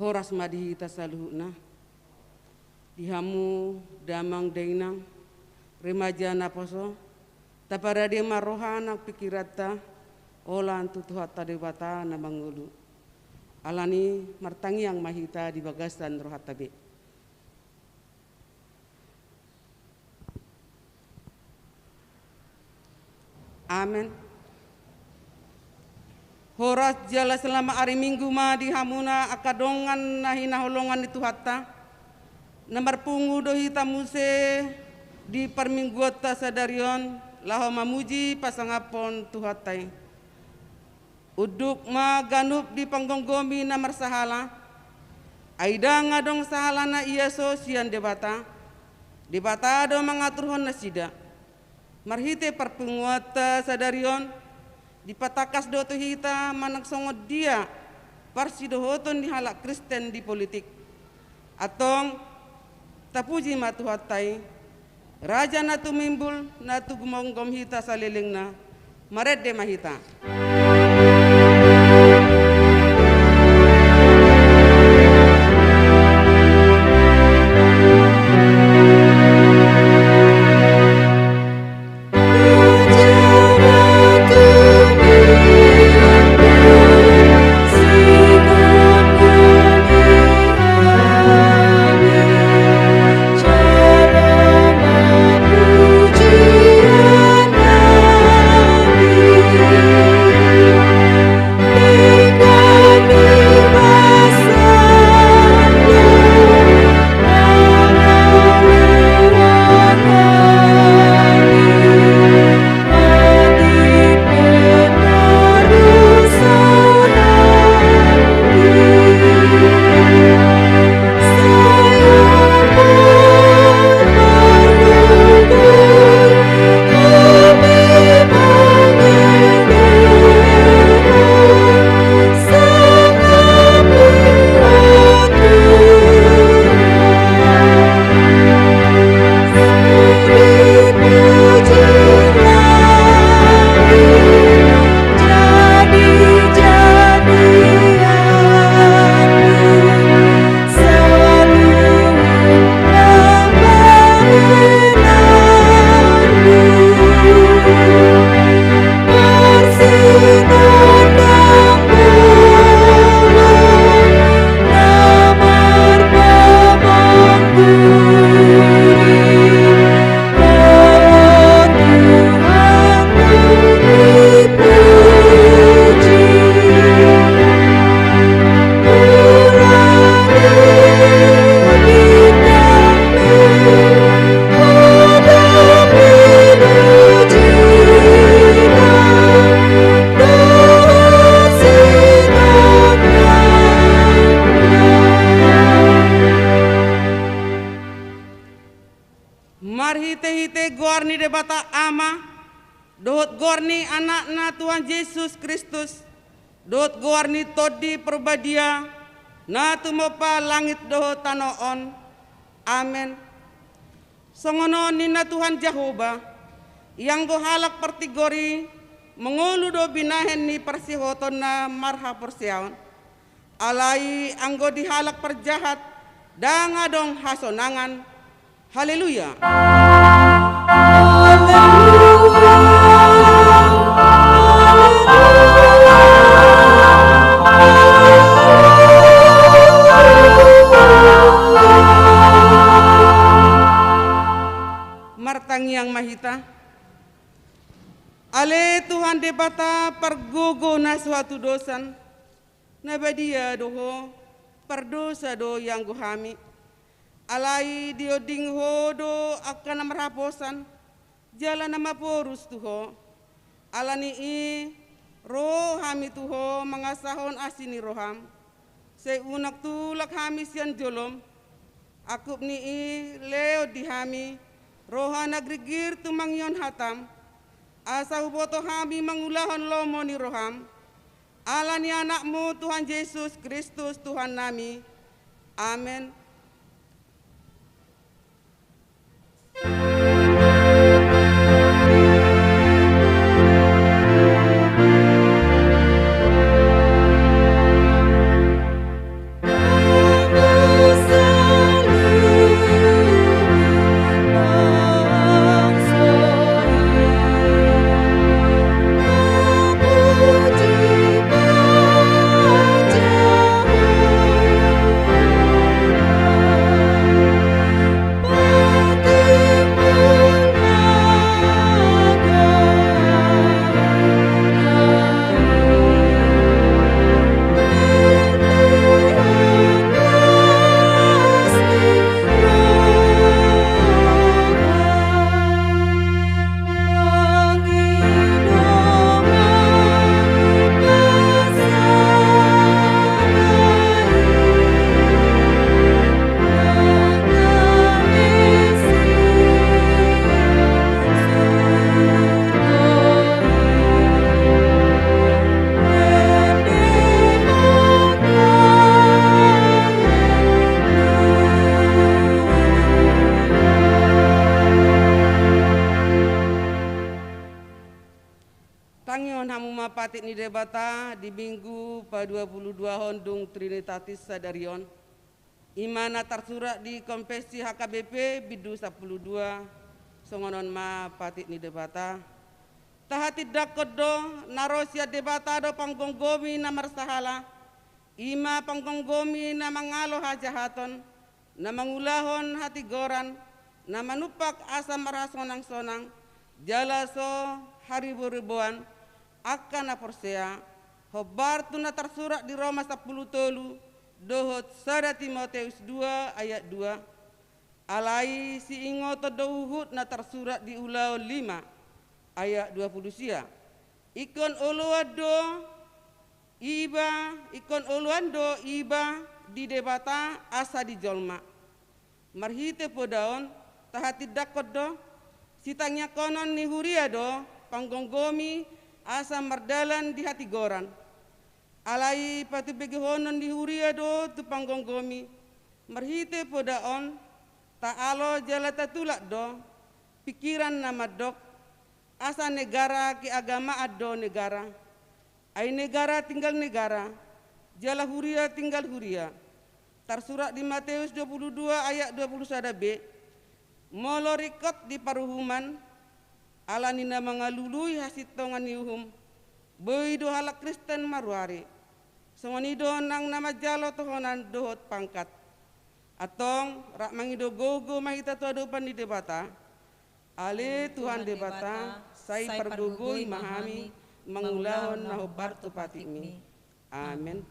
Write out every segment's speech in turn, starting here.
horas madi hita saluhna dihamu damang dengnang remaja naposo tapara dia marohana pikirata olan tutuhata dewata na mangulu alani martangi yang mahita di bagasan rohatabe. Amin. Horas jala selama hari minggu ma di hamuna akadongan nahina holongan itu hatta nomor pungu dohi tamuse di permingguota sadarion laho mamuji pasangapon tuhatai uduk ma ganup di panggonggomi namar sahala aida ngadong sahala na iya sosian debata do mengatur hon nasida marhite perpunguota sadarion di patakas do hita manak songod dia parsidohoton di halak Kristen di politik atong tapuji matuhatai raja natu mimbul natu gumonggom hita salilingna maredde mahita. Gorni debata ama dohot gorni anakna Tuhan Yesus Kristus dohot gorni todi perbadia na tumopa langit dohot tanoon amen songono nina Tuhan Jehovah yang gohalak pertigori mengulu do binahen ni persihoton na marha persiaon alai anggo dihalak perjahat dangadong hasonangan haleluya. Martang yang mahita ale Tuhan debata pergogo na suatu dosan nabadia doho perdosa do yang gohami alai dioding hodo akan meraposan jalan nama porus tuho alani i rohami tuho mengasahon asini roham seunak tulak hami sian jolom akup ni i leo dihami rohana grigir tumangyon hatam asa uboto hami mangulahon lomo ni roham alani anakmu Tuhan Yesus Kristus Tuhan nami amen. Pangion hamu mapatit ni debata di minggu pa-22 Hondung Trinitatis Sadarion. Imana tersurat di Konvensi HKBP Bidu 12 songonon mapatit ni debata. Tahati dakodo narosia debata do panggonggomi na marsahala. Ima panggonggomi na mangalo hajahaton. Na mangulahon hati goran. Na manupak asa marasonang-sonang. Jalaso haribu-ribuan. Akan aporsea hobar tuna tersurat di Roma 10 tolu dohot 1 Timoteus 2 ayat 2 alai si ingoto dohut na tersurat di Ulau 5 ayat 20 sia ikon uluando iba di debata asa di jolma marhite podaon tahati dakot do sitangnya konon ni huria do panggonggomi asa mardalan di hati goran. Alai patu begi honon di huria do tu panggonggomi. Marhite podaon ta'alo jalata tulak do. Pikiran nama dok. Asa negara ke agama ado negara. Ai negara tinggal negara. Jala huria tinggal huria. Tersurat di Matius 22 ayat 21b. Molo rikot di paruhuman. Alanina mangalului hasitongan niuhum boido halak Kristen maruari songonido nang nama jalo tohonan dohot pangkat atong rak mangido gogo mahita todopan di debata ale Tuhan debata sai pergogoi mahami mangulahon nahobar tupatimi amin.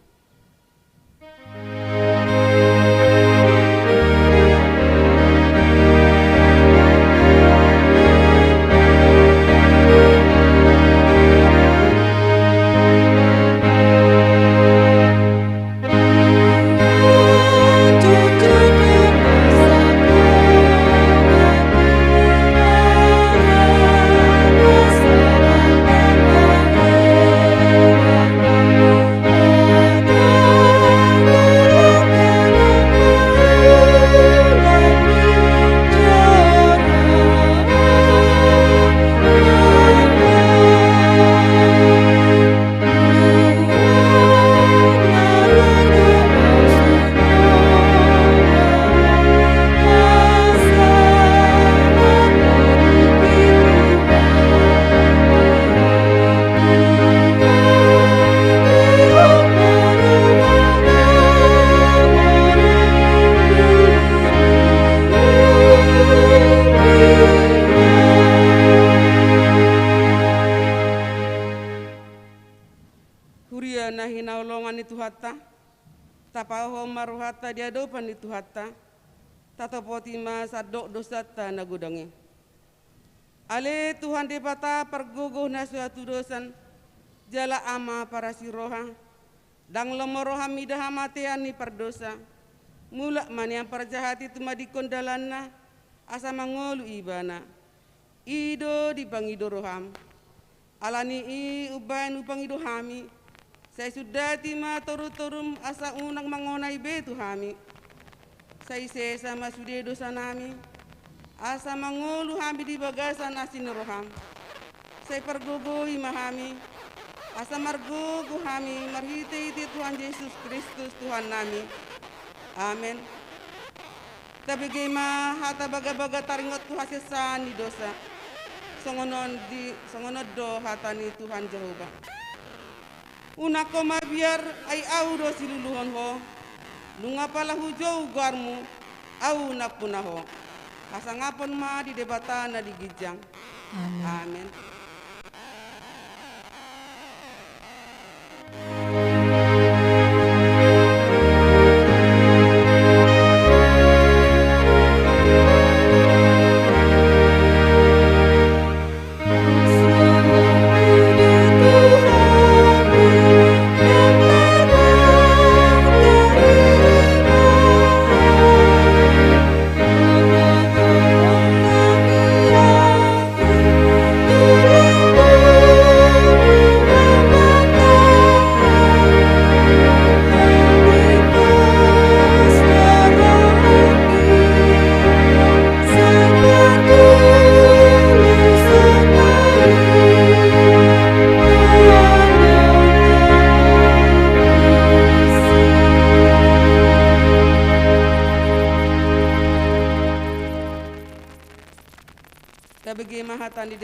Tapaho maruhata dia dopan itu hatta tatopotima sadok dosata nagudangi ale Tuhan debata perguguh na suatu dosan jala ama para siroha dang lemoroha midaha matean ni perdosa mulak man yang perjahat itu madikondalanna asa mangolu ibana ido di pangido roham alani i ubain upangido hami saya sudah tima toru-torum asa unang mangonai betu hami. Saya sesama sudah dosa nami. Asa mangolu hami di bagasan asin roham. Saya pergogoi mahami. Asa margogo hami marhite iti Tuhan Yesus Kristus Tuhan nami. Amin. Tapi gema hata baga-baga taringot tu hasesan di dosa. Songonon do hatani Tuhan Jehovah. Una koma biar ai au do siluluhon ho lunga pala hujau garmu au napuna ho asangapon ma di debatana di gijang amin. Amin.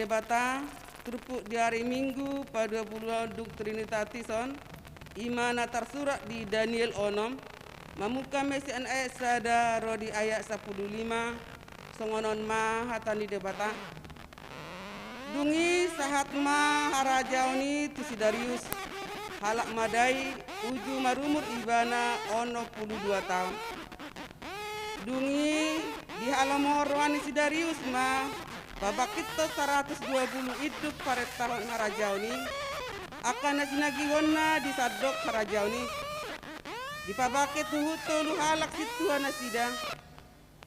debata terupuk di hari Minggu pada 20 Trinitatis imana tersurat di Daniel onom mamuka mesian ayat sada rodi ayat 15 songonon ma hatani debata dungi sahat ma harajauni Tusidarius halak madai uju marumur ibana ono 22 tahun dungi di halamorwani Sidarius ma babak kita 120 hidup pada tahun harajauni akan nasinagihonna di sadok harajauni di pabake tuhu tolu halak situa nasida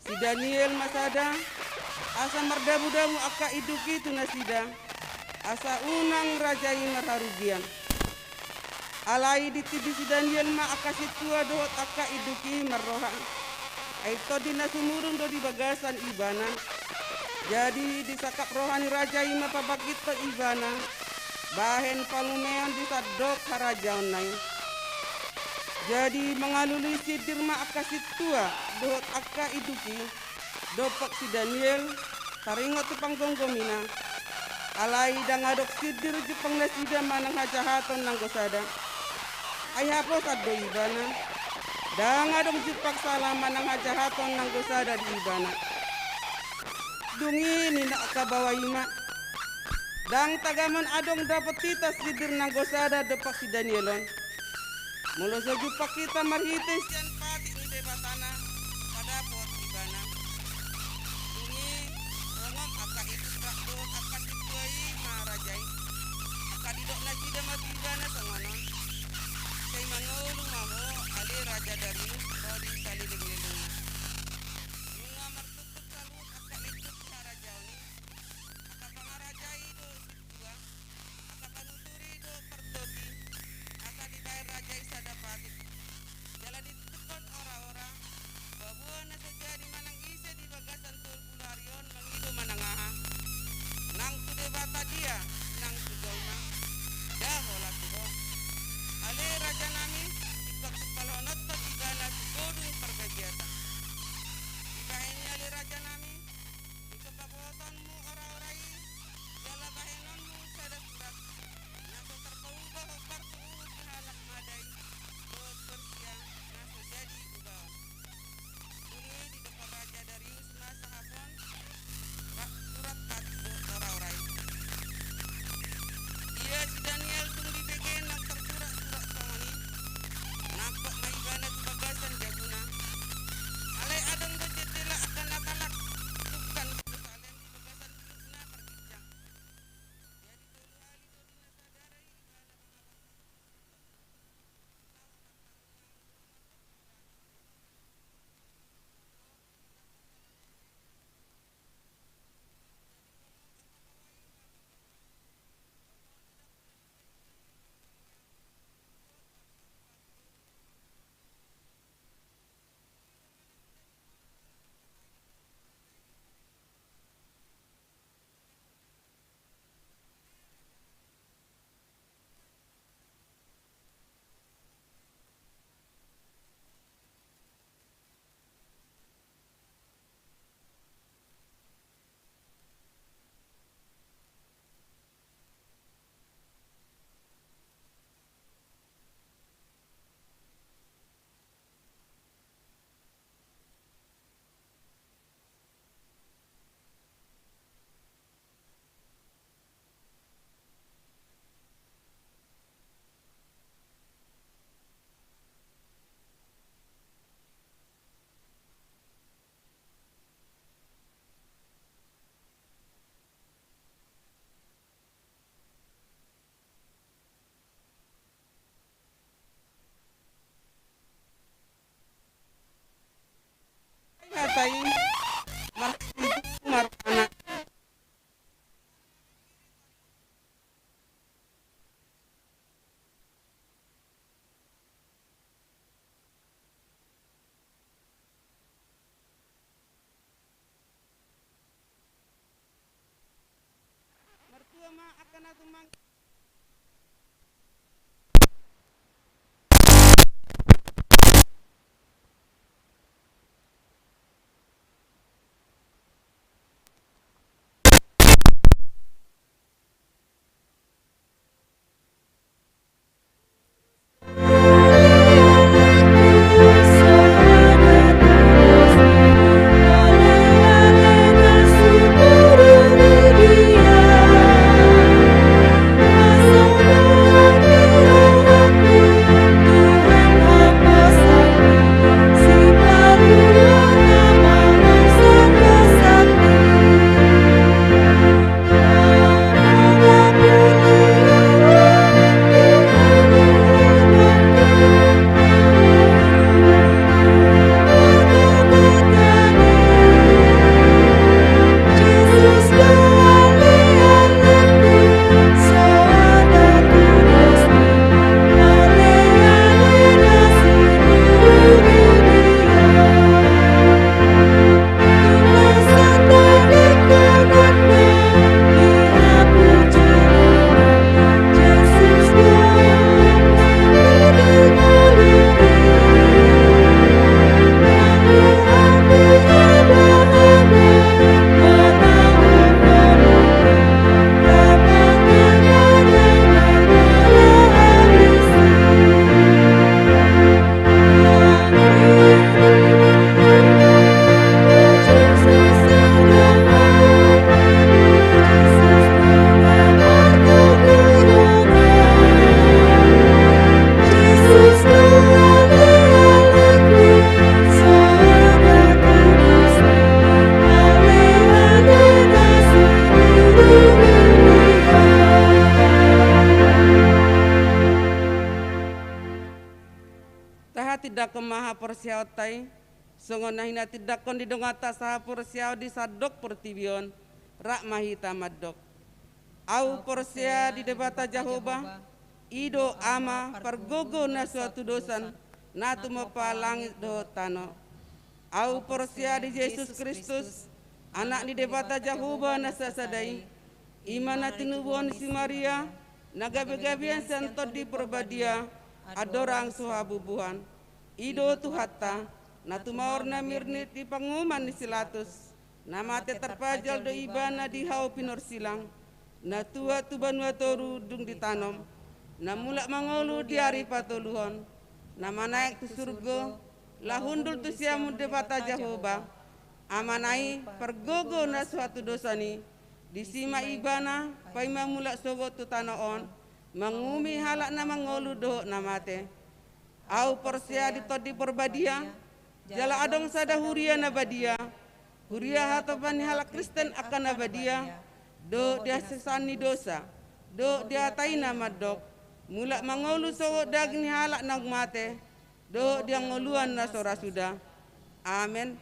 si Daniel masada asa mardamu-damu aka iduki tu nasida asa unang rajai marharugian alai ditidi si Daniel ma aka situa dohot aka iduki marroha aito dinasumurun do di bagasan ibana jadi disakap rohani rajai ma pabakito ibana bahen palumeon di sadok harajaun nai jadi mengaluli sidir ma aka situa dohot aka iduki dopak si Daniel taringot tu panggonggomina alai dangadok sidir jepang nasida manang hajahaton nanggosada ayapo kaddo ibana dangadok jepak salaman nang hajahaton nanggosada di ibana dungi nina akabawa ima dang tagamon adong dapat tita sidir nanggosada dopak si Danielon mulo sa jepak kita marhites yan pati ni debatana pada pot ibana aka ikut do aka situai marajai aka didok nasida matibana sangonon kay mangulung mamo ali raja dari rodi sali digelung mga martutuk kalut aka ikut harajauni aka pangarajai do situa aka panuturi do pertogi aka dibayar rajai sadapati jala ditukon ora-ora bahwa nasaja di manang ise di bagasan tol Pularion mangido manangaha nang tu debata dia nang tu goma dah hola tu ale raja nami ikut palonot pa tigana tugodu pergajiatan ikahenya ale raja nami ikut papotonmu ora-orai jala bahenonmu sada surat naso terpauga hokar tuut halak madai buat persia naso jadi ugawan ini di depan raja Darius masa hapon pak surat pati ora-orai dia si Daniel tung di begen nak tersurat-surat songoni nampak maibana di bagasan jaguna alai adang berjetela akan nakalak bukan Yerusalem di bagasan bulukna perbincang jadi tolu hali do dinasadarai ibana ngatai marana mertua ma akan atumang tidak kemaha persiautai, songon nahina tidak kon di dongata saha persiau di sadok pertibion, rak mahita madok. Au persia di debata Jahoba, ido ama pergogo na suatu dosan, natu mapa langit do tano. Au persia di Yesus Kristus, anak di debata Jahoba na sasadai, imana tinubuan si Maria, nagabe-gabian santo di perbadia, adorang suhabubuhan. Ido tuhata, natu maorna mirnit di panguman di silatus, namate terpajal do ibana di hau pinor silang, na tua tu banua toru dung ditanom, na mulak mangolu di hari patoluhon, na naik tu surga, lah hundul tu siamu debata Jahoba, amanai pergogo na suatu dosani, disima ibana, paima mulak sogo tu tanoon, mangumi halak na mangolu do namate. Au persia di todi perbadia, jala adong sada huria na badia, huria hatapan halak Kristen akan nabadia, do dia sesani dosa, do dia taina madok, mulak mangolu sogo daging halak nang mate, do dia ngoluan na sora sudah. Amin.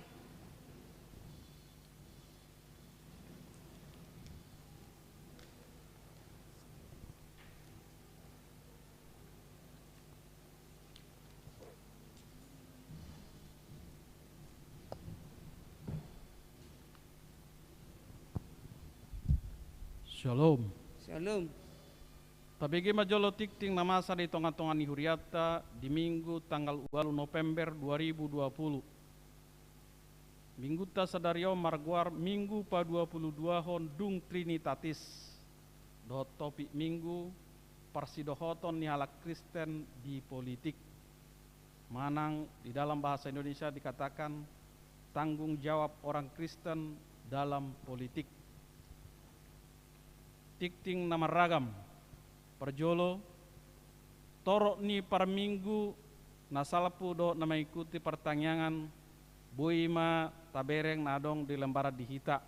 Shalom. Shalom. Tabegi majolo tikting namasa di tongan-tongan ni huriata di Minggu tanggal 8 November 2020. Minggu ta sadario marguar Minggu pa 22 hon dung Trinitatis. Do topik Minggu parsidohoton ni halak Kristen di politik. Manang di dalam bahasa Indonesia dikatakan tanggung jawab orang Kristen dalam politik. Tikting nama ragam perjolo torok ni par minggu nasalapu do nama ikuti pertanyaan buima tabereng nadong di lembaran dihita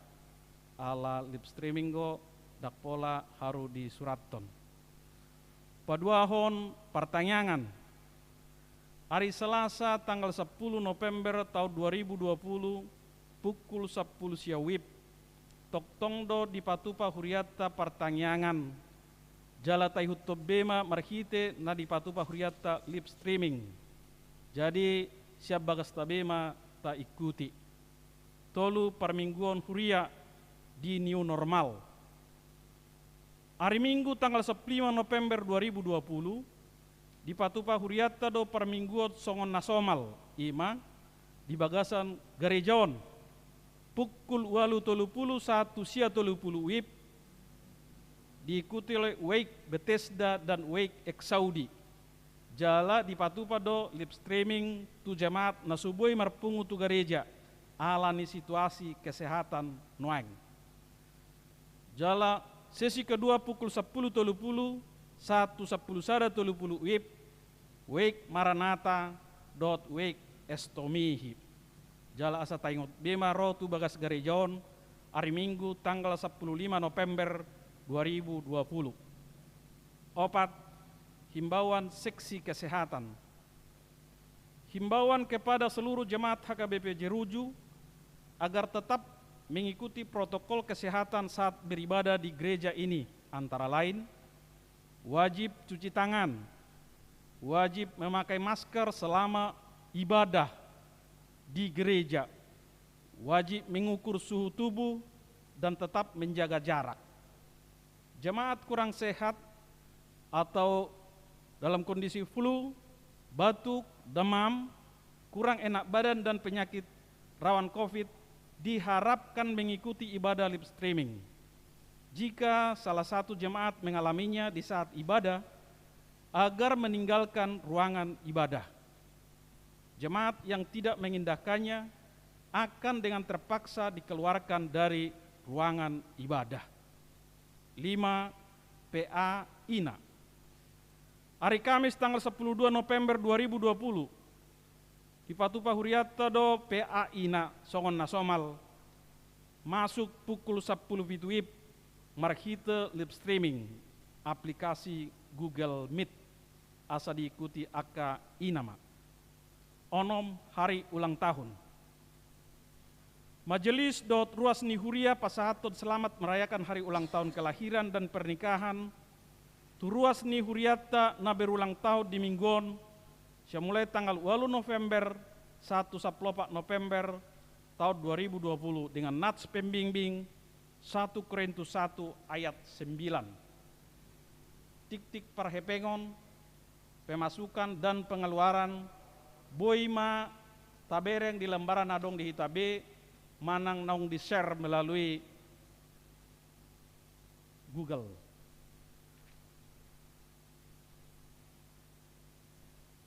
ala lip streaming go dak pola haru di suraton. Padua hon pertanyaan hari Selasa tanggal 10 November tahun 2020 pukul 10 siawib Toktongdo di patupa huriata pertanyaan jala taihut tobema marhite na di patupa huriata lip streaming. Jadi siap bagas tabema ta ikuti. Tolu permingguan huria di new normal. Hari Minggu tanggal 15 November 2020 di patupa huriata do permingguan songon nasomal ima di bagasan Garejaon pukul 8.30 sia 30 wib diikuti oleh Wake Bethesda dan Wake Exaudi. Jala di patupa do lip streaming tu jemaat nasubui marpungu tu gereja alani situasi kesehatan nuang. Jala sesi kedua pukul 10.30 1:10 wib Wake Maranatha dot Wake Estomihi. Jala asa taingot bema rotu bagas Garejaon hari Minggu tanggal 15 November 2020. Opat, himbauan seksi kesehatan. Himbauan kepada seluruh jemaat HKBP Jeruju agar tetap mengikuti protokol kesehatan saat beribadah di gereja ini, antara lain wajib cuci tangan, wajib memakai masker selama ibadah di gereja, wajib mengukur suhu tubuh dan tetap menjaga jarak. Jemaat kurang sehat atau dalam kondisi flu, batuk, demam, kurang enak badan dan penyakit rawan COVID diharapkan mengikuti ibadah live streaming. Jika salah satu jemaat mengalaminya di saat ibadah, agar meninggalkan ruangan ibadah. Jemaat yang tidak mengindahkannya akan dengan terpaksa dikeluarkan dari ruangan ibadah. 5. PA INA. Hari Kamis tanggal 12 November 2020 di Patupa Huriata do PA INA songon nasomal masuk pukul 10 wib marhite live streaming aplikasi Google Meet asa diikuti aka inama. onom hari ulang tahun. Majelis ruas ni huria pasahaton selamat merayakan hari ulang tahun kelahiran dan pernikahan. Tu ruas ni huriata na berulang tahun di minggon, mulai tanggal 8 November 1 sampai 4 November tahun 2020 dengan nats pembimbing 1 Korintus 1 ayat 9. Tik-tik parhepengon, pemasukan dan pengeluaran, boima tabereng di lembaran adong di hitabe, manang naung di-share melalui Google.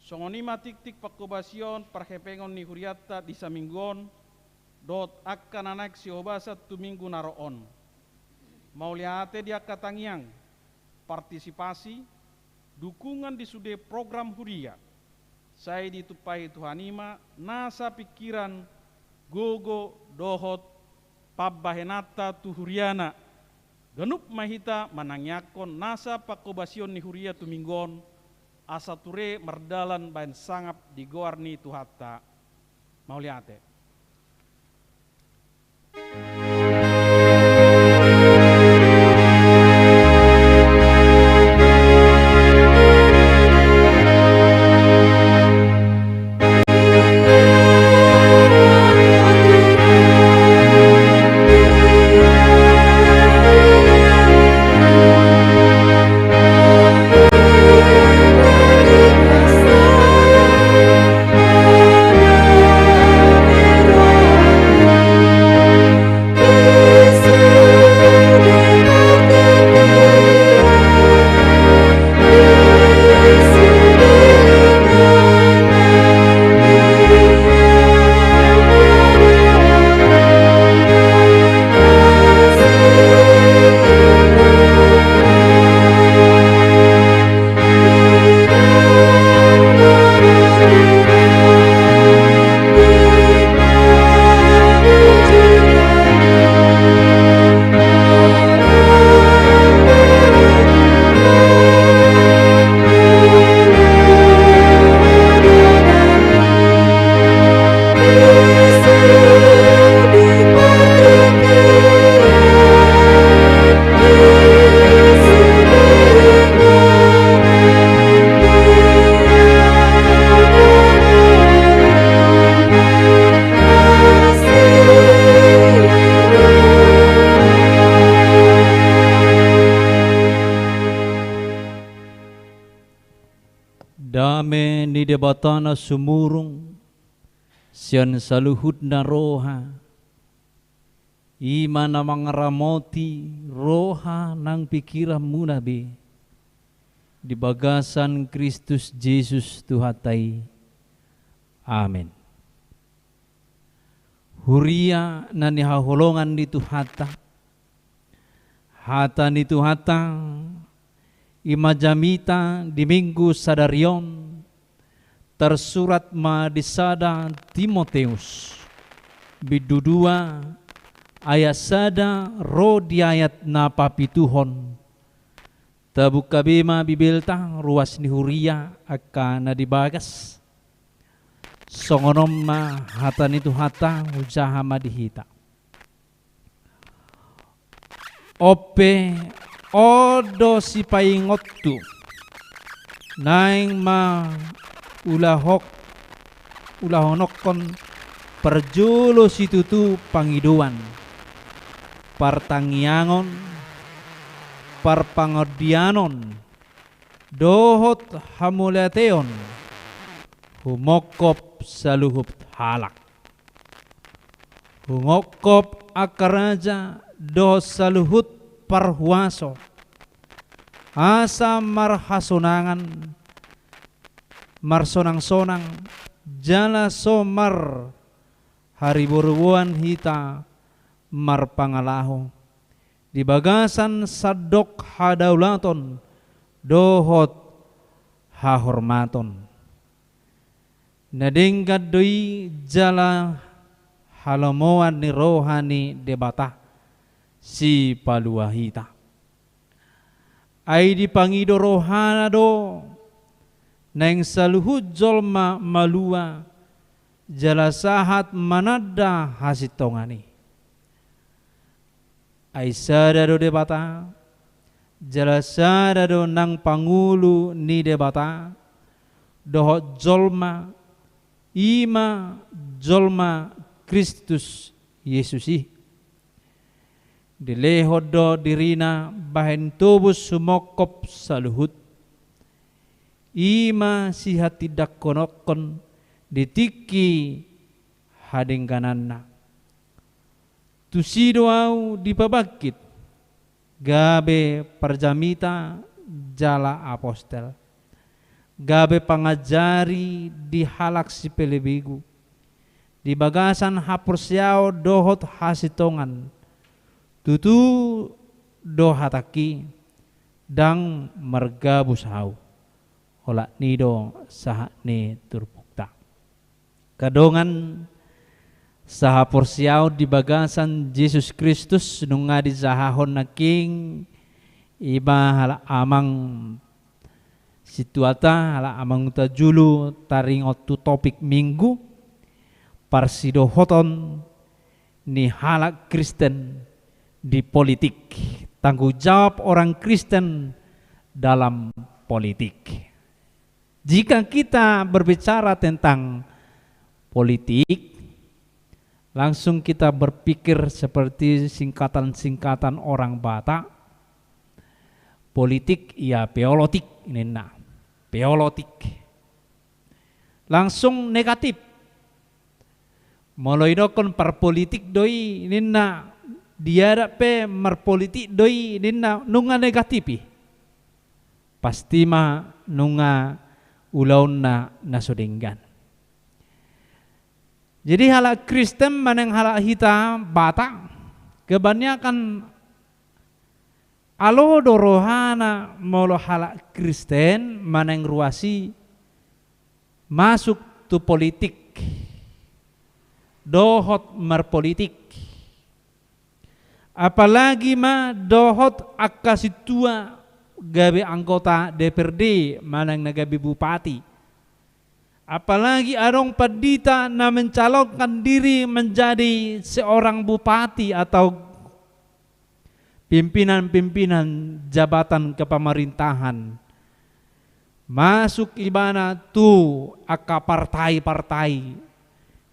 Songonima tik-tik pakobasion parhepengon ni huriata di saminggon dot akan anak siobasa tu minggu naroon. Mau liate dia katangiang partisipasi dukungan di sude program huria. Saya ditupai Tuhanima nasa pikiran gogo dohot pabbahenata tu huriana. Genup mahita manangyakon nasa pakobasion ni huria tu minggon asa ture merdalan bahan sangap di goarni tu hatta. Mau liate. Dame ni debatana sumurung sian saluhut na roha ima na mangaramoti roha nang pikiran munabe di bagasan Kristus Yesus Tuhatai. Amin. Huria na nihaholongan ni Tuhata hata ni Tuhata imajamita di minggu sadarion tersurat ma di sada Timoteus bidudua ayat sada ro di ayat na papituhon tabuka bima bibilta ruas ni huria akan na dibagas songonom ma hata ni Tuhata usaha madihita ope odo si paingotu naing ma ulahonokon perjulo situtu pangiduan partangiangon parpangodianon dohot hamulateon humokop saluhup halak humokop akaraja do saluhut parhuaso asa marhasonangan marsonang-sonang jala somar hariburuan hita marpangalaho di bagasan sadok hadaulaton dohot hahormaton nadingkat doi jala halamoan ni rohani debata si paluahita ay dipangido rohana do nang saluhud jolma malua jala sahat manada hasitongani. Aisada do debata, jala sada do nang pangulu ni debata, dohot jolma, ima jolma Kristus Yesusi. Dilehod do dirina bahen tubus sumokop saluhut. Ima sihat tidak konokon ditiki hading kananna. Tusido au dipabakit gabe perjamita jala apostel. Gabe pangajari di halak si pelebigu. Di bagasan hapursiao dohot hasitongan. Tutu dohataki dang margabus hau. Ola nido sahane turbukta. Kadongan saha porsiao di bagasan Yesus Kristus nunga di sahahon na king iba hala amang situata hala amang tajulu taringot tu topik minggu parsido hoton ni halak Kristen di politik, tanggung jawab orang Kristen dalam politik. Jika kita berbicara tentang politik, langsung kita berpikir seperti singkatan-singkatan orang Batak. Politik ya peolotik, ini nah, peolotik. Langsung negatif. Moloidokon perpolitik doi ini nah, dia pe merpolitik doi ini nah, nunga negatifi. Pasti mah nunga ulaun na nasodenggan. Jadi halak Kristen maneng halak hita Batak kebanyakan alo dorohana molo halak Kristen maneng ruasi masuk tu politik dohot merpolitik. Apalagi mah dohot akasitua gabe anggota DPRD manang nagabe bupati. Apalagi arong padita na mencalonkan diri menjadi seorang bupati atau pimpinan-pimpinan jabatan kepemerintahan. Masuk ibana tu aka partai-partai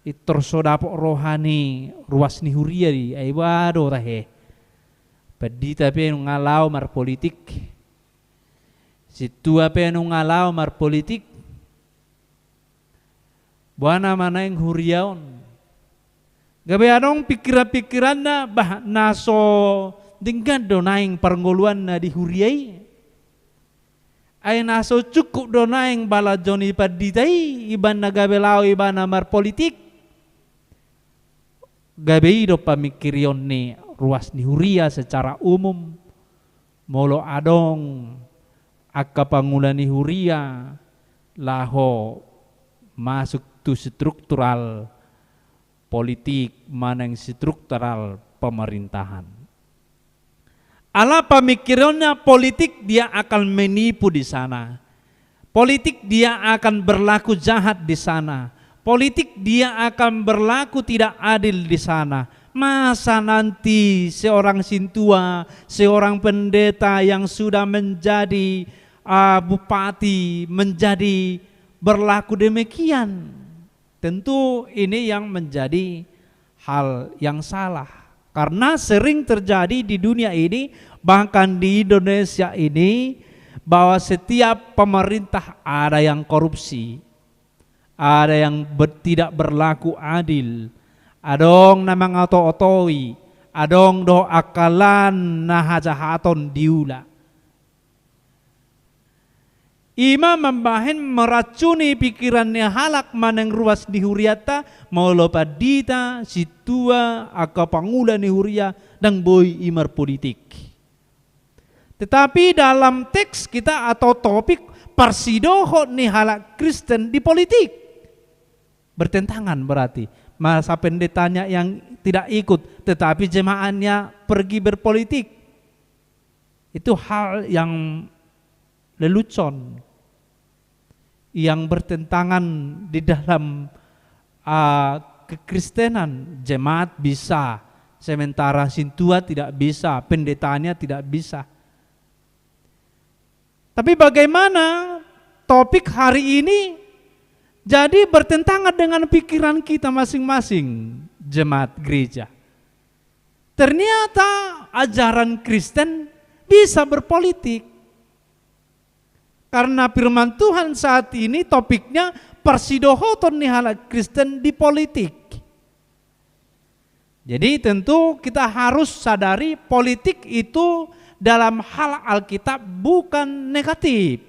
itorsodapok rohani ruas ni huria di aibado tahe. Padita pe ngalau mar politik. Situa pe ngalau mar politik. Buana mana yang huriaon. Gabe anong pikiran-pikiran na bah naso dengan donaing perngoluan na di huriai. Ay naso cukup donaing bala Joni paditai iban na gabe lao iban na mar politik. Gabe ido pamikirion ni ruas ni huria secara umum. Molo adong akka pangulan ni huria laho masuk tu struktural politik manang struktural pemerintahan. Ala pemikirannya politik dia akan menipu di sana. Politik dia akan berlaku jahat di sana. Politik dia akan berlaku tidak adil di sana. Masa nanti seorang sintua, seorang pendeta yang sudah menjadi bupati, menjadi berlaku demikian. Tentu ini yang menjadi hal yang salah. Karena sering terjadi di dunia ini, bahkan di Indonesia ini, bahwa setiap pemerintah ada yang korupsi, ada yang tidak berlaku adil, adong namang oto-otoi, adong do akalan nahajahaton diula. Ima membahen meracuni pikirannya halak maneng ruas di huriata mau lopadita situa aka pangula ni huria dan boy imar politik. Tetapi dalam teks kita atau topik persidoho ni halak Kristen di politik bertentangan berarti masa pendetanya yang tidak ikut tetapi jemaahnya pergi berpolitik itu hal yang lelucon yang bertentangan di dalam kekristenan, jemaat bisa, sementara sintua tidak bisa, pendetanya tidak bisa. Tapi bagaimana topik hari ini jadi bertentangan dengan pikiran kita masing-masing jemaat gereja. Ternyata ajaran Kristen bisa berpolitik. Karena firman Tuhan saat ini topiknya persidohoton nihala Kristen di politik. Jadi tentu kita harus sadari politik itu dalam hal Alkitab bukan negatif.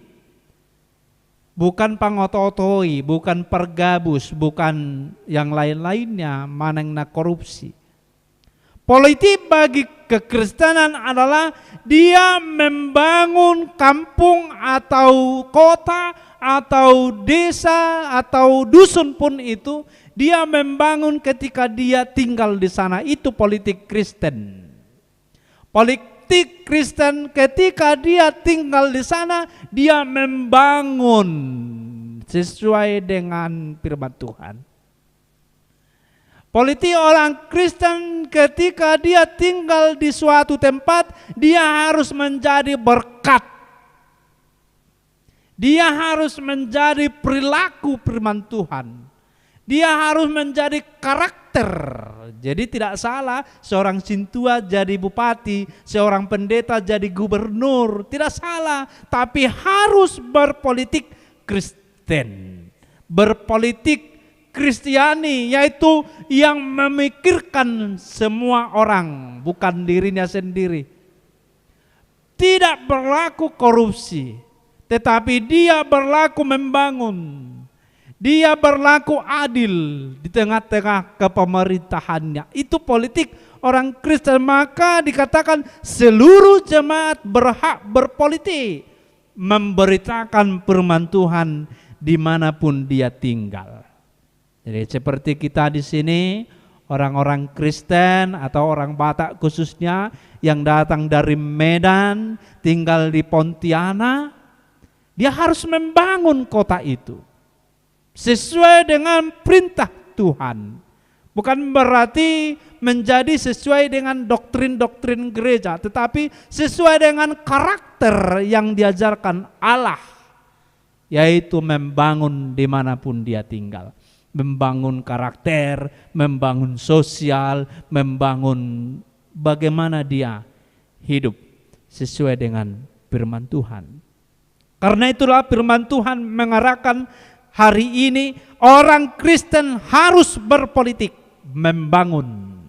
Bukan pangototoi, bukan pergabus, bukan yang lain-lainnya, manangna korupsi. Politik bagi kekristenan adalah dia membangun kampung atau kota atau desa atau dusun pun itu, dia membangun ketika dia tinggal di sana. Itu politik Kristen. Politik Kristen ketika dia tinggal di sana, dia membangun sesuai dengan firman Tuhan. Politik orang Kristen ketika dia tinggal di suatu tempat, dia harus menjadi berkat. Dia harus menjadi perilaku firman Tuhan. Dia harus menjadi karakter. Jadi tidak salah seorang sintua jadi bupati, seorang pendeta jadi gubernur. Tidak salah, tapi harus berpolitik Kristen. Berpolitik Kristiani, yaitu yang memikirkan semua orang, bukan dirinya sendiri. Tidak berlaku korupsi, tetapi dia berlaku membangun. Dia berlaku adil di tengah-tengah kepemerintahannya. Itu politik orang Kristen. Maka dikatakan seluruh jemaat berhak berpolitik, memberitakan firman Tuhan dimanapun dia tinggal. Jadi seperti kita di sini, orang-orang Kristen atau orang Batak khususnya yang datang dari Medan, tinggal di Pontianak, dia harus membangun kota itu sesuai dengan perintah Tuhan. Bukan berarti menjadi sesuai dengan doktrin-doktrin gereja, tetapi sesuai dengan karakter yang diajarkan Allah, yaitu membangun dimanapun dia tinggal. Membangun karakter, membangun sosial, membangun bagaimana dia hidup sesuai dengan firman Tuhan. Karena itulah firman Tuhan mengarahkan hari ini orang Kristen harus berpolitik, membangun,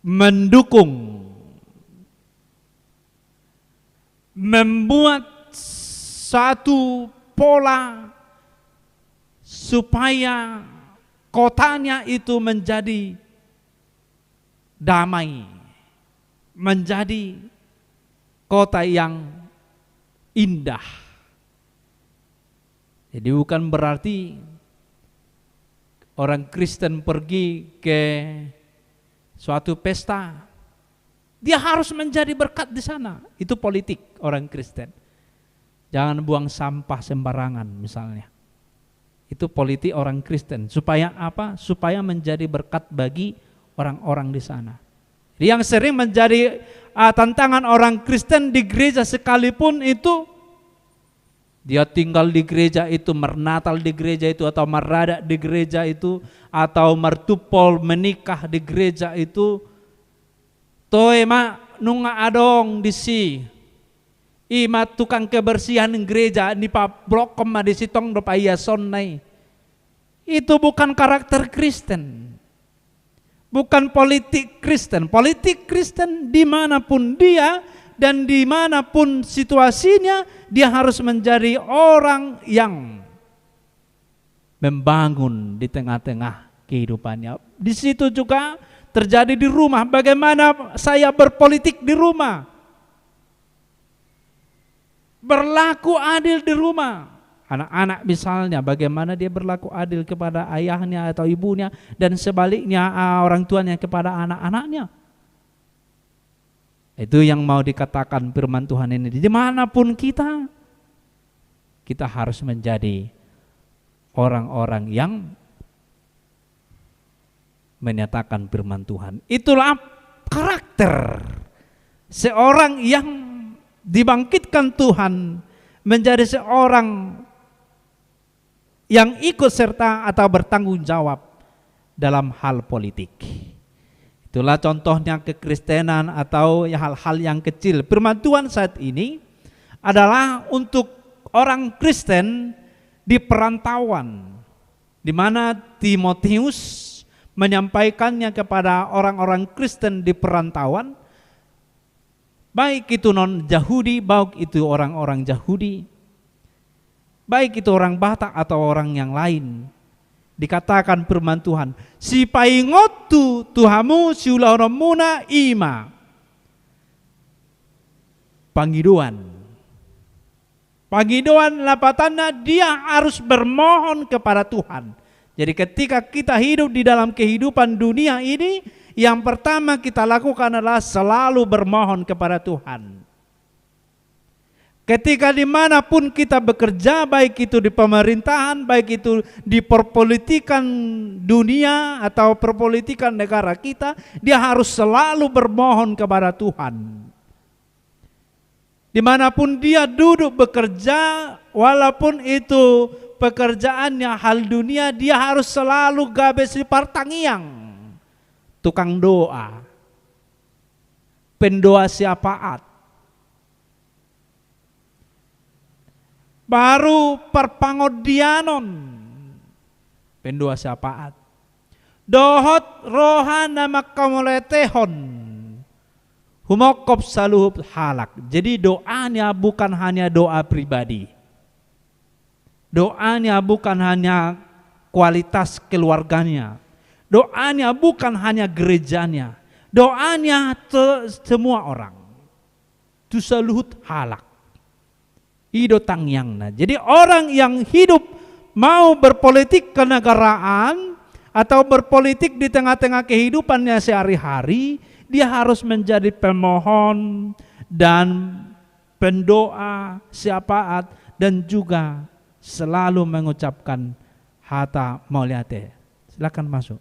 mendukung, membuat satu pola supaya kotanya itu menjadi damai, menjadi kota yang indah. Jadi bukan berarti orang Kristen pergi ke suatu pesta, dia harus menjadi berkat di sana. Itu politik orang Kristen. Jangan buang sampah sembarangan misalnya. Itu politik orang Kristen. Supaya apa? Supaya menjadi berkat bagi orang-orang di sana. Yang sering menjadi tantangan orang Kristen di gereja sekalipun itu, dia tinggal di gereja itu, mernatal di gereja itu, atau merada di gereja itu, atau mertupol menikah di gereja itu. Toe mak nunga adong di si. Ima tukang kebersihan gereja ni pa blokom ma di sitong do pa iason nai. Itu bukan karakter Kristen. Bukan politik Kristen. Politik Kristen dimanapun dia dan dimanapun situasinya, dia harus menjadi orang yang membangun di tengah-tengah kehidupannya. Di situ juga terjadi di rumah. Bagaimana saya berpolitik di rumah? Berlaku adil di rumah. Anak-anak misalnya, bagaimana dia berlaku adil kepada ayahnya atau ibunya, dan sebaliknya orang tuanya kepada anak-anaknya. Itu yang mau dikatakan firman Tuhan ini. Dimanapun kita harus menjadi orang-orang yang menyatakan firman Tuhan. Itulah karakter seorang yang dibangkitkan Tuhan menjadi seorang yang ikut serta atau bertanggung jawab dalam hal politik. Itulah contohnya kekristenan atau hal-hal yang kecil. Firman Tuhan saat ini adalah untuk orang Kristen di perantauan, di mana Timotius menyampaikannya kepada orang-orang Kristen di perantauan, baik itu non-Yahudi, baik itu orang-orang Yahudi, baik itu orang Batak atau orang yang lain. Dikatakan firman Tuhan, si paingotu Tuhamu siulah muna ima. Panggiduan lapatannya dia harus bermohon kepada Tuhan. Jadi ketika kita hidup di dalam kehidupan dunia ini, yang pertama kita lakukan adalah selalu bermohon kepada Tuhan. Ketika dimanapun kita bekerja, baik itu di pemerintahan, baik itu di perpolitikan dunia atau perpolitikan negara kita, dia harus selalu bermohon kepada Tuhan. Dimanapun dia duduk bekerja, walaupun itu pekerjaannya hal dunia, dia harus selalu gabes di partangiang. Tukang doa, pendoa syafaat. Baru perpangodianon, pendoa syafaat. Dohot rohana makamoletehon, humokop saluhub halak. Jadi doanya bukan hanya doa pribadi. Doanya bukan hanya kualitas keluarganya. Doanya bukan hanya gerejanya. Doanya semua orang. Tusaluhut halak. Ido tangyangna. Jadi orang yang hidup mau berpolitik kenegaraan atau berpolitik di tengah-tengah kehidupannya sehari-hari, dia harus menjadi pemohon dan pendoa syafaat dan juga selalu mengucapkan hata mauliate. Silakan masuk.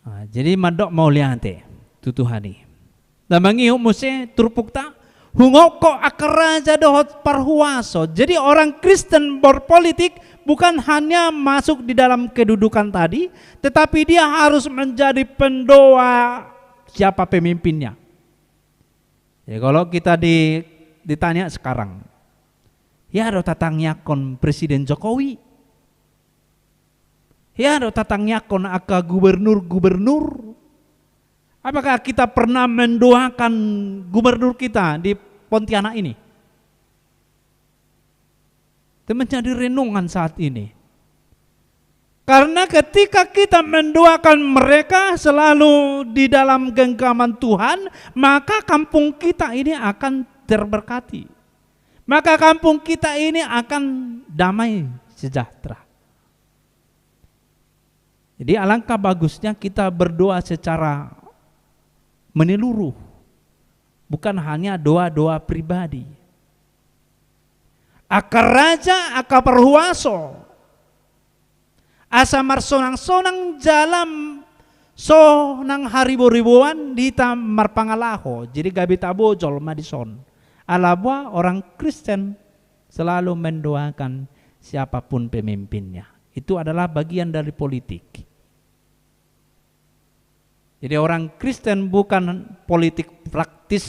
Nah, jadi madok mauliate tutuhani. Namangi muse turpukta hungoko akaraja dohot parhuaso. Jadi orang Kristen berpolitik bukan hanya masuk di dalam kedudukan tadi, tetapi dia harus menjadi pendoa siapa pemimpinnya. Ya kalau kita ditanya sekarang, ya ada tatangnya kon Presiden Jokowi, ya ada tatangnya kon aka gubernur. Apakah kita pernah mendoakan gubernur kita di Pontianak ini? Itu menjadi renungan saat ini. Karena ketika kita mendoakan mereka selalu di dalam genggaman Tuhan, maka kampung kita ini akan terberkati. Maka kampung kita ini akan damai sejahtera. Jadi alangkah bagusnya kita berdoa secara menyeluruh, bukan hanya doa-doa pribadi. Akar raja, akar perhuaso, asa marsonang-sonang jalam sonang haribo-ribuan di tamar pangalaho. Jadi gabi tabojol madison. Alabwa orang Kristen selalu mendoakan siapapun pemimpinnya. Itu adalah bagian dari politik. Jadi orang Kristen bukan politik praktis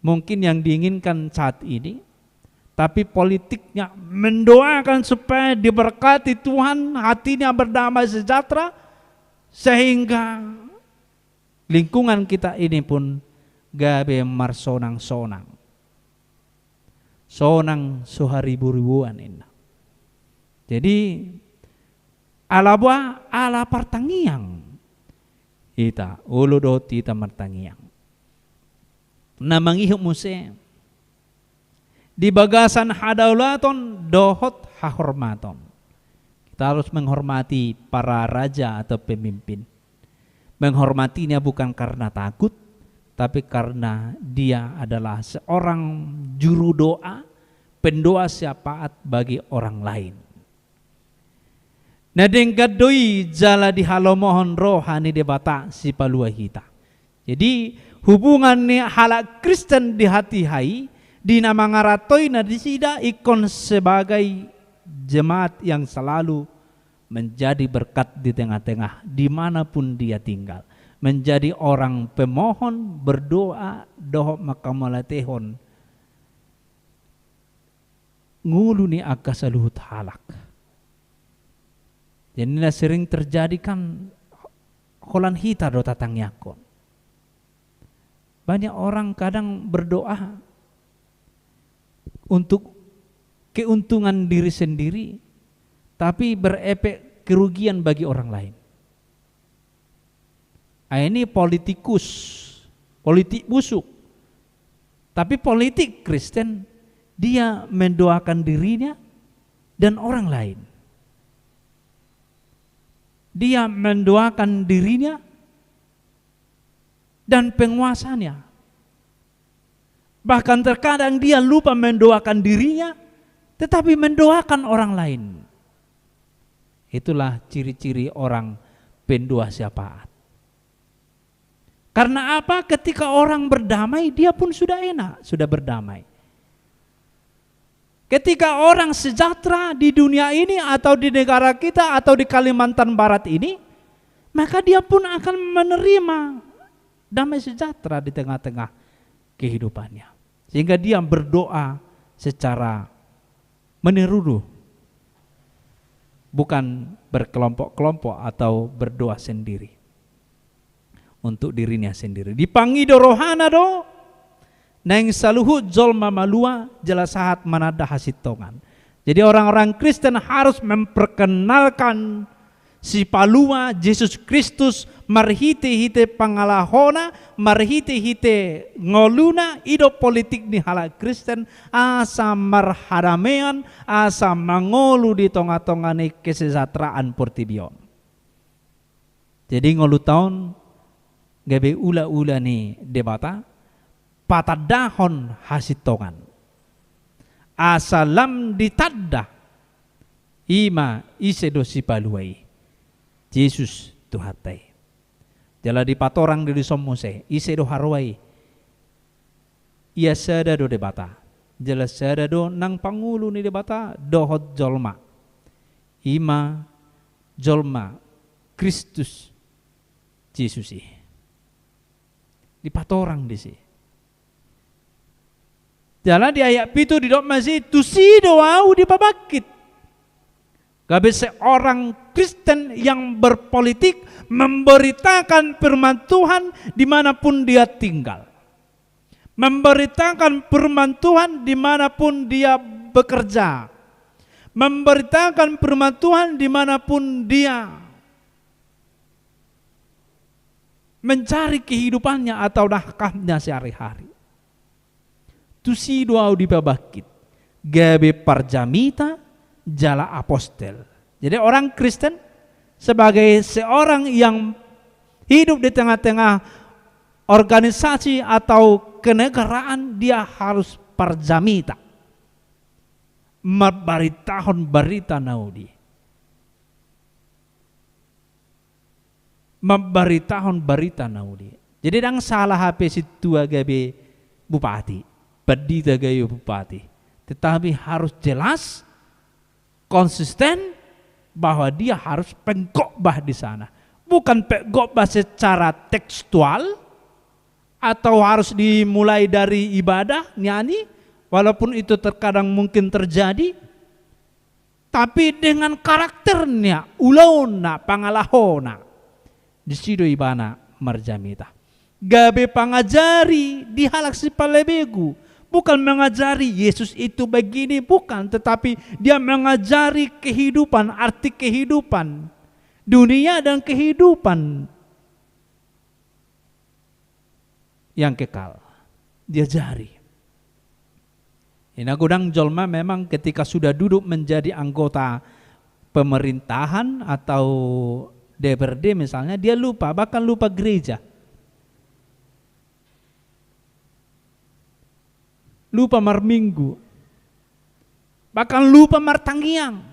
mungkin yang diinginkan saat ini, tapi politiknya mendoakan supaya diberkati Tuhan, hatinya berdamai sejahtera, sehingga lingkungan kita ini pun gabe marsonang-sonang. Sonang suharibu-ribuan ini. Jadi alabwa ala partangiang. Ita ulu do tita martangiang. Namangihuk muse di bagasan hadaulaton dohot hahormaton. Kita harus menghormati para raja atau pemimpin. Menghormatinya bukan karena takut, tapi karena dia adalah seorang juru doa, pendoa syafaat bagi orang lain. Nah denggadoi jala di halomohon rohani debata si palua hita. Jadi hubungannya halak Kristen di hati hai di nama ngaratoi na disida ikon sebagai jemaat yang selalu menjadi berkat di tengah-tengah dimanapun dia tinggal. Menjadi orang pemohon berdoa doh makamolatehon nguluni aga saluhut halak. Jadi ini sering terjadi kan holan hita do tatang yakon. Banyak orang kadang berdoa untuk keuntungan diri sendiri, tapi berefek kerugian bagi orang lain. Ini politikus, politik busuk. Tapi politik Kristen, dia mendoakan dirinya dan orang lain. Dia mendoakan dirinya dan penguasanya. Bahkan terkadang dia lupa mendoakan dirinya, tetapi mendoakan orang lain. Itulah ciri-ciri orang pendoa syafaat. Karena apa? Ketika orang berdamai, dia pun sudah enak, sudah berdamai. Ketika orang sejahtera di dunia ini atau di negara kita atau di Kalimantan Barat ini, maka dia pun akan menerima damai sejahtera di tengah-tengah kehidupannya. Sehingga dia berdoa secara menyeluruh, bukan berkelompok-kelompok atau berdoa sendiri untuk dirinya sendiri. Dipangi do rohana do neng saluhu jolma malua jelasahat manada hasitongan. Jadi orang-orang Kristen harus memperkenalkan si palua Yesus Kristus marhite-hite pangalahona, marhite-hite ngoluna ido politik di hala Kristen asa marhadamean, asa mangolu di tonga-tongane kesejahteraan portibion. Jadi ngolu tahun gabe ula-ula ni debata patadahon hasitongan asalam ditadda ima isedo si paluai Yesus tuhatai jala di patorang di somose isedo harwai ia sada do debata jala sada do nang pangulu ni debata dohot jolma ima jolma Kristus Yesus di patorang di sini. Jalan di ayat pitu di dok masih tusi doau di pabakit. Gabe seorang Kristen yang berpolitik memberitakan firman Tuhan dimanapun dia tinggal. Memberitakan firman Tuhan dimanapun dia bekerja. Memberitakan firman Tuhan dimanapun dia mencari kehidupannya atau nafkahnya sehari-hari. Tusi doa di babakit. Gabe parjamita jala apostel. Jadi orang Kristen sebagai seorang yang hidup di tengah-tengah organisasi atau kenegaraan, dia harus parjamita. Memberitakan berita naudi. Memberitakan berita naudi. Jadi dang salah HP situ gabe bupati, pedita gayo bupati. Tetapi harus jelas, konsisten bahwa dia harus pengkhotbah di sana. Bukan pengkhotbah secara tekstual atau harus dimulai dari ibadah nyanyi, walaupun itu terkadang mungkin terjadi, tapi dengan karakternya ulauna pangalahona. Di sido ibana marjamita. Gabe pangajari di halak si palebegu. Bukan mengajari Yesus itu begini, bukan. Tetapi dia mengajari kehidupan, arti kehidupan. Dunia dan kehidupan yang kekal. Dia jari. Inagudang jolma memang ketika sudah duduk menjadi anggota pemerintahan atau DPRD misalnya, dia lupa, bahkan lupa gereja. lupa marminggu, bahkan lupa martangiang.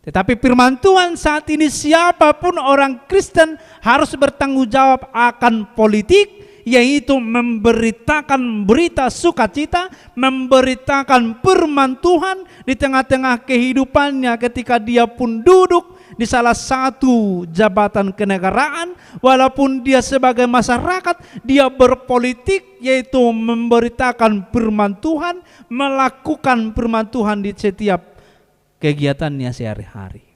Tetapi firman Tuhan saat ini siapapun orang Kristen harus bertanggung jawab akan politik, yaitu memberitakan berita sukacita, memberitakan firman Tuhan di tengah-tengah kehidupannya ketika dia pun duduk di salah satu jabatan kenegaraan, walaupun dia sebagai masyarakat, dia berpolitik, yaitu memberitakan firman Tuhan, melakukan firman Tuhan di setiap kegiatannya sehari-hari.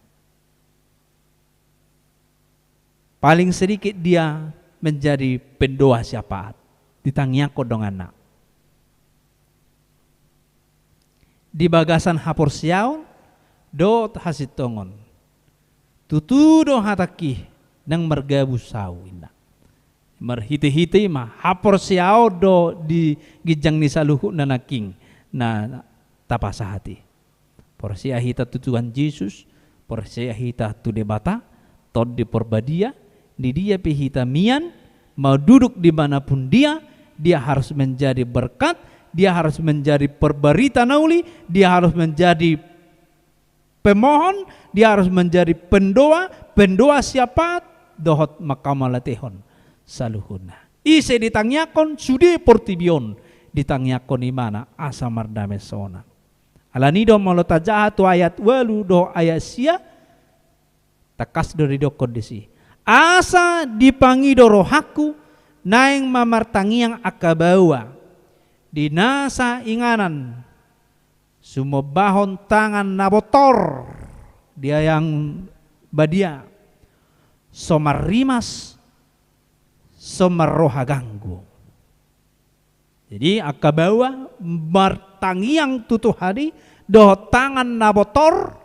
Paling sedikit dia menjadi pendoa syafaat ditangiako dong anak. Di bagasan hapor siaw do hasitongon tutu do hataki nang mergabu sawina merhiti-hiti mah hapor siaw do di gijang ni saluhu nanaking na tapasahati porsia hita tu Tuhan Yesus, porsia hita tu debata tod di porbadia di dia pihita mian, mau duduk dimanapun dia harus menjadi berkat, dia harus menjadi perberita nauli, dia harus menjadi pemohon, dia harus menjadi pendoa syafaat dohot makamalatehon saluhuna. Ise ditanyakon sudi portibion ditanyakon imana asa mardame sona. Alanido malotajaha tu ayat walu do ayat sia takas dari do kondisi. Asa dipangido rohaku naing mamartangiang akabawa di nasa inganan sumobahon tangan nabotor dia yang badia somarimas somaroha ganggu. Jadi akabawa martangiang tutu hari doh tangan nabotor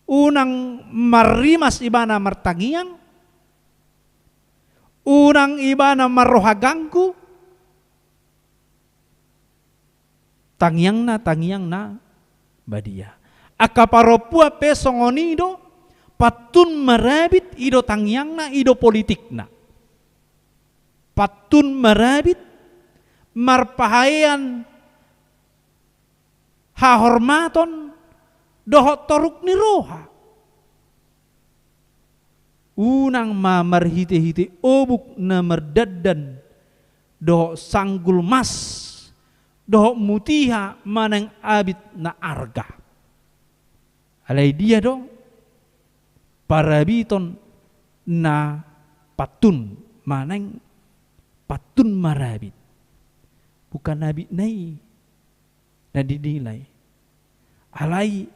unang marimas ibana martangiang, unang ibana marohagangku, tangiang na badia. Akaparopua pesongonido patun marabit ido tangiang na ido politik na. Patun marabit marpahayan hahormaton dohot toruk ni roha. Unang mamarhiti-hiti obuk na merdadan dohot sanggul mas dohot mutiha manang abit na arga. Alay dia do parabiton na patun manang patun marabit. Bukan abit nai na didilay. Alay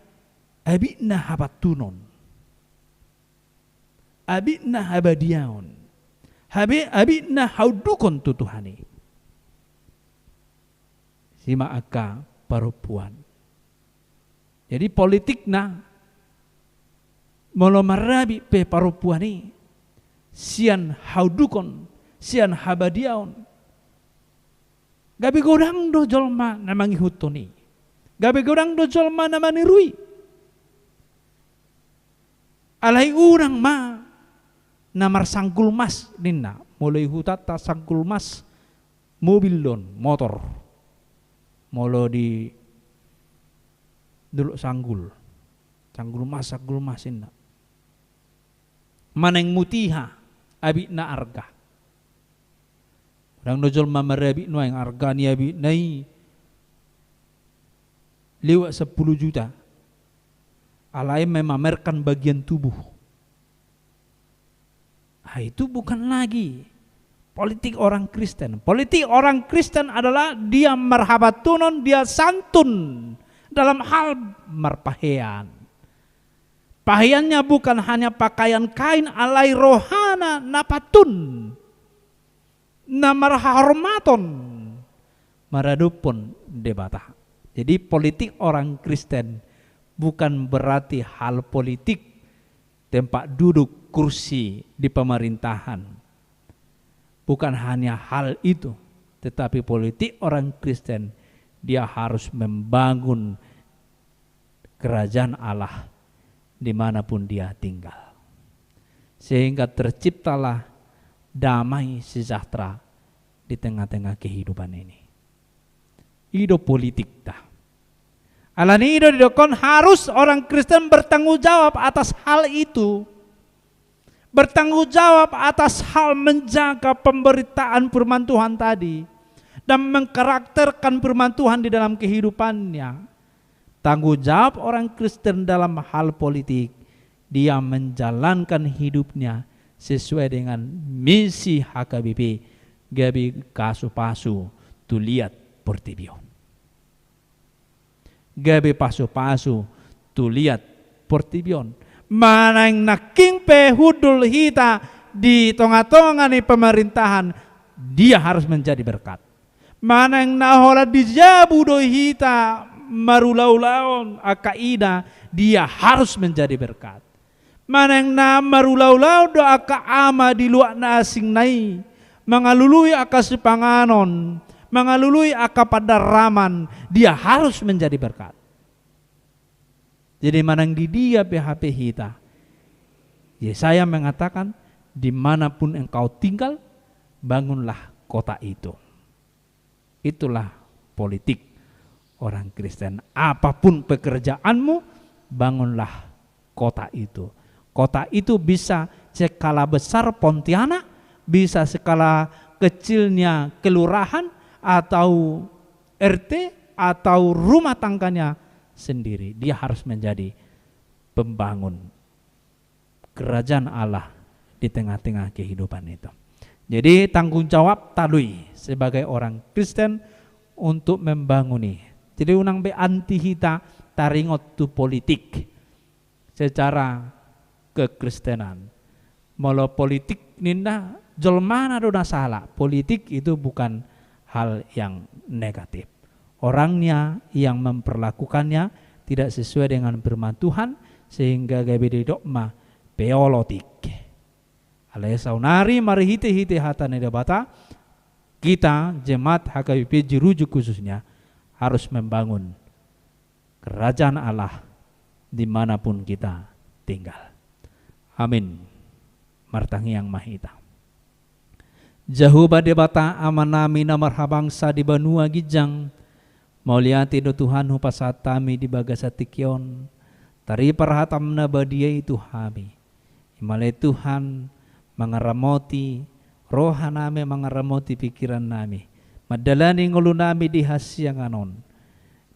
abitna habatunon, abitna habadiaon, abitna haudukon tutuhani. Sima aka parupuan. Jadi politik na molo marabi pe parupuani sian haudukon, sian habadiaon. Gabi godang do jolma namangi hutoni. Gabi godang do jolma namani rui. Alay urang ma namar sanggul mas ninna mulai hutata sanggul mas mobil don motor molo di dulu sanggul mas inna maneng mutiha abi na arga orang dojol mamarabi no yang arga ni abi nai lewat 10 juta. Alai memamerkan bagian tubuh. Nah, itu bukan lagi politik orang Kristen. Politik orang Kristen adalah dia marhabatunon, dia santun dalam hal marpahean. Pahiannya bukan hanya pakaian kain alai rohana napatun, namarhormaton, maradupun debata. Jadi politik orang Kristen bukan berarti hal politik tempat duduk kursi di pemerintahan. Bukan hanya hal itu, tetapi politik orang Kristen dia harus membangun kerajaan Allah dimanapun dia tinggal. Sehingga terciptalah damai sejahtera di tengah-tengah kehidupan ini. ido politik dah. Alani ido didokon harus orang Kristen bertanggung jawab atas hal itu. Bertanggung jawab atas hal menjaga pemberitaan firman Tuhan tadi dan mengkarakterkan firman Tuhan di dalam kehidupannya. Tanggung jawab orang Kristen dalam hal politik, dia menjalankan hidupnya sesuai dengan misi HKBP gabi kasu pasu tu lihat portibio. Gabi pasu-pasu tu lihat portibion. Mana yang naking pehudul hita di tengah-tengah ni pemerintahan, dia harus menjadi berkat. Mana yang nahola di jabu do hita marulau-laun akaida, dia harus menjadi berkat. Mana yang na marulau-lau do aka ama di luar na asing nai, mengalului aka sipanganon, mengalului aka padaraman, dia harus menjadi berkat. Jadi manang di dia PHP hita. Yesaya mengatakan, dimanapun engkau tinggal, bangunlah kota itu. Itulah politik orang Kristen. Apapun pekerjaanmu, bangunlah kota itu. Kota itu bisa skala besar Pontianak, bisa skala kecilnya kelurahan, atau RT, atau rumah tangganya sendiri. Dia harus menjadi pembangun kerajaan Allah di tengah-tengah kehidupan itu. Jadi tanggung jawab talui sebagai orang Kristen untuk membanguni. Jadi unang be anti hita taringot tu politik secara kekristenan. Molo politik ninda jolmana do salah. Politik itu bukan hal yang negatif. Orangnya yang memperlakukannya tidak sesuai dengan firman Tuhan sehingga gabe dogma peolotik. Alai saunari mari hite hata nedabata, kita jemaat HKBP Jeruju khususnya harus membangun kerajaan Allah dimanapun kita tinggal. Amin. Martangi yang mahita. Jahuba debata amanami na marhabangsa di banua gijang, mauliati do Tuhan hupasatami di bagasatikyon, tari parhatam na badia itu hami. Imalay Tuhan mangaramoti roha nami, mangaramoti pikiran nami. Madalani ngulu nami di hasyang anon.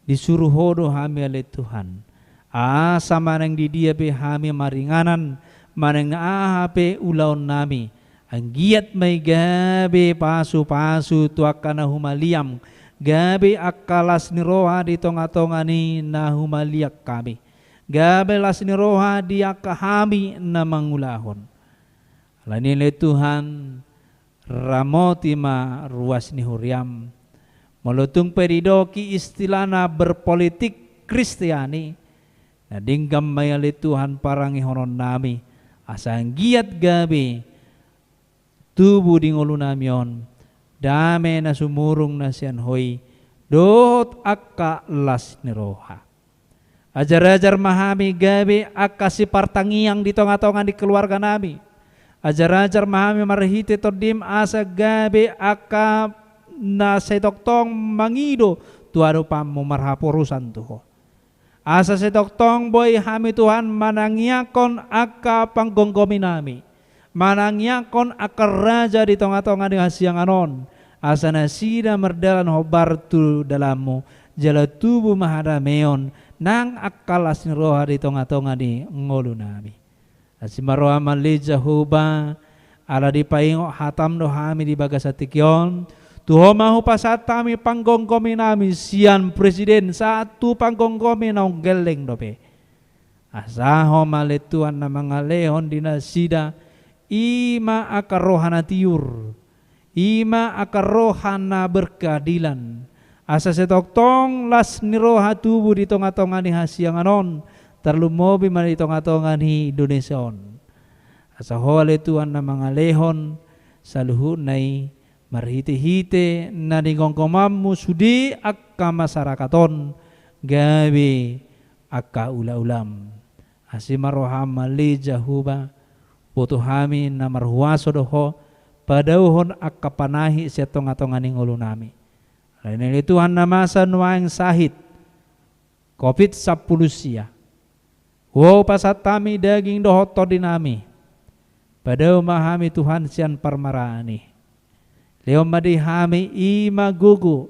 Disuruh hodo hami oleh Tuhan. Asa manang di dia be hami maringanan, manang ahape ulaon nami. Ang giat may gabi pasu-pasu tuakana humaliam. Gabi akalas ni roha di tonga-tonga ni na humaliak kami. Gabi las ni roha di akahami na mangulahon. Lanile Tuhan ramoti ma ruas ni huriam. Melutung peridoki istilana berpolitik Kristiani. Na dinggam mayali Tuhan parangi horon nami. Asang giat gabi tubuh di ngulu namion. Dame na sumurung na siyan hoy, dot akka las ni roha. Ajar-ajar mahami gabi akka si partangiang di tonga-tonga di keluarga nami. Ajar-ajar mahami marhiti todim asa gabi akka na setoktong mangido tuado pamu marhapurusan tuho. Asa setoktong boy hami Tuhan manangyakon akka panggonggomi nami. Manangyakon akar raja di tonga-tonga di hasyang anon. Asa nasida merdalan hobartu dalammu. Jala tubuh mahadameon. Nang akalas ni roha di tonga-tonga di ngolu nami. Asimaroha malija huba. Ala di paingo hatam do hami di bagasatikyon. Tuho mahu pasatami panggonggomi nami. Sian presiden satu panggonggomi naong geleng dope. Asaho maletuan na mga lehon di nasida. Ima akarohana tiur, ima akarohana berkeadilan. Asa setoktong las niroha tubuh di tonga-tonga ni hasyang anon, terlumobi man di tonga-tonga ni Indonesia on. Asa hole tuan na mga lehon, saluhu nai marhite-hite na ningongkomammu sudi akka masarakaton, gabi akka ula-ulam. Asimaroham malija huba, butuh hami na marhuaso doho padauhon akka panahi siya tonga-tonga ning ulo nami. Lain ini Tuhan namasan waing sahid COVID-10 sia. Wow pasat tami daging dohoto dinami. Pada memahami Tuhan sian permarani. Leo madihami ima gugu.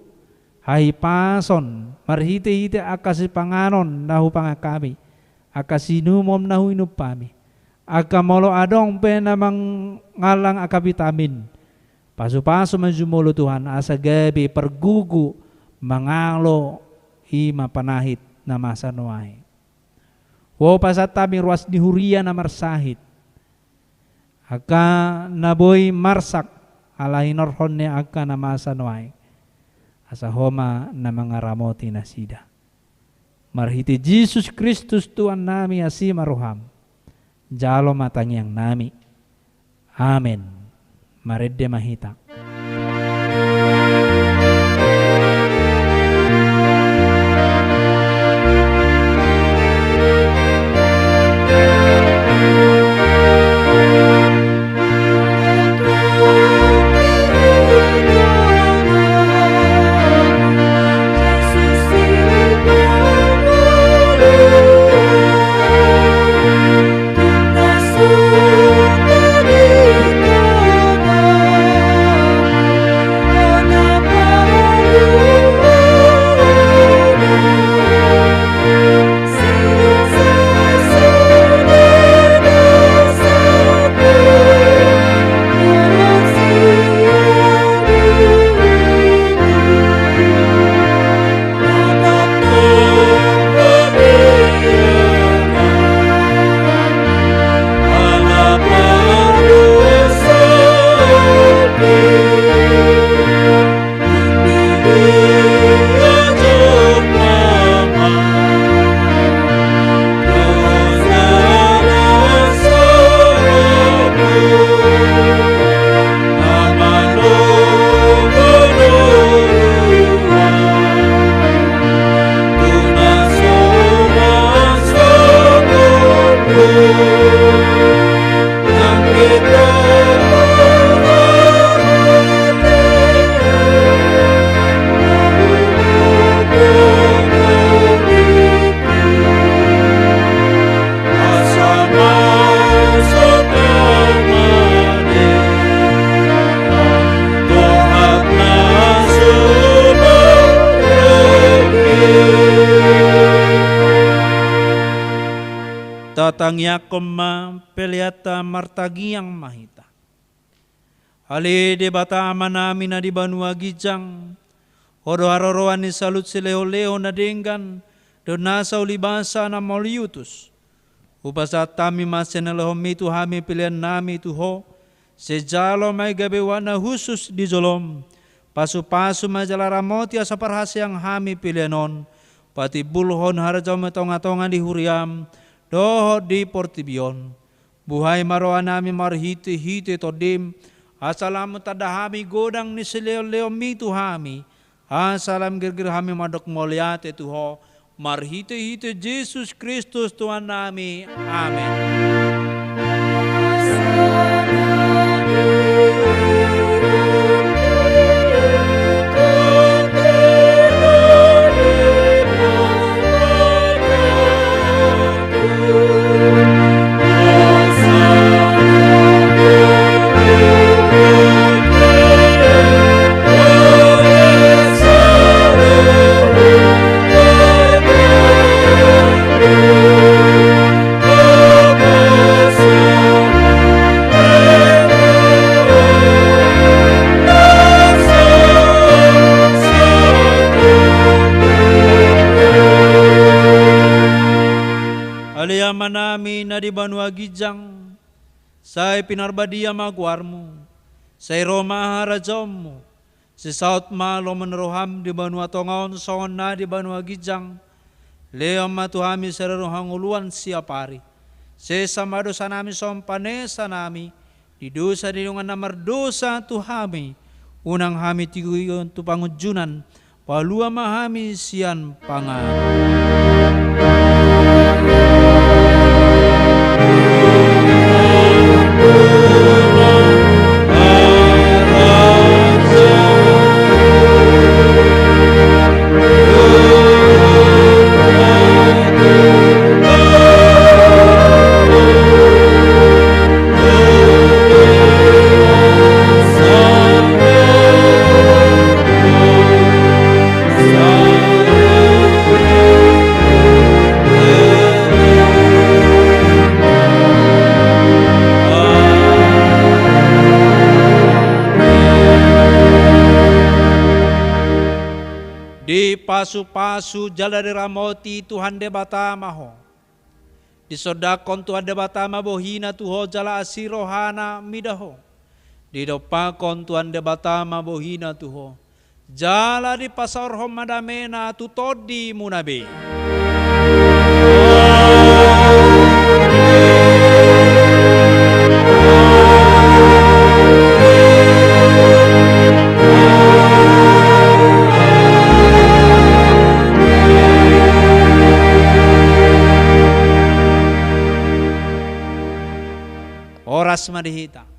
Hai pason marhite-hite akasi panganon nahu pangakami. Akasi numom nahu inupami. Akamolo adong pe namang ngalang akavitamin. Pasu-pasu manjumulo Tuhan asa gabi pergugu mangalo ima panahit na masa nuai. Wow pasat tami ruas dihuria na marsahit. Aka naboy marsak alay norhonne aka na masa nuai. Asa homa na mga ramoti na sida. Marhiti Jesus Kristus Tuhan nami asi maruham. Jalo matangyang nami. Amen. Maredde mahita. Tatang yakoma peliata martagiang mahita. Ali de bata manami na di banua gijang. Odo haroroan ni salut sileo-leo na denggan. Do nasa ulibasa na moliutus. Upasat tami masen alahomitu hami pilihan nami tuho. Sejalo may gabewa na husus di zolom. Pasu-pasu majalaramoti asa parhasyang hami pilihanon. Pati bulhon harajau metonga-tonga di huriam. Doho di portibion. Buhay maroa nami marhiti-hiti todim. Asalam tadahami godang ni sileo-leo mitu hami. Asalam girgir hami madok moliate tuho. Marhiti-hiti Jesus Kristus Tuhan nami. Amen. Manami na di banua gijang, say pinarbadia magwarmo, say Roma harajom si South Malo menroham di banua tongaon soon na di banua gijang, leo matuhami sererohang uluan siapari, si samado sanami sompane sanami, di dosa di dungan namar dosa tuhami, unang hami tiguyon tu pangujunan, palua mahami sian pangan. Di pasu-pasu jala di ramoti Tuhan de batama ho. Di sodakon Tuhan de batama bohina tuho jala asirohana midaho. Di dopakon Tuhan de batama bohina tuho. Jala di pasar ho madamena tutodi munabe. Oras madihita.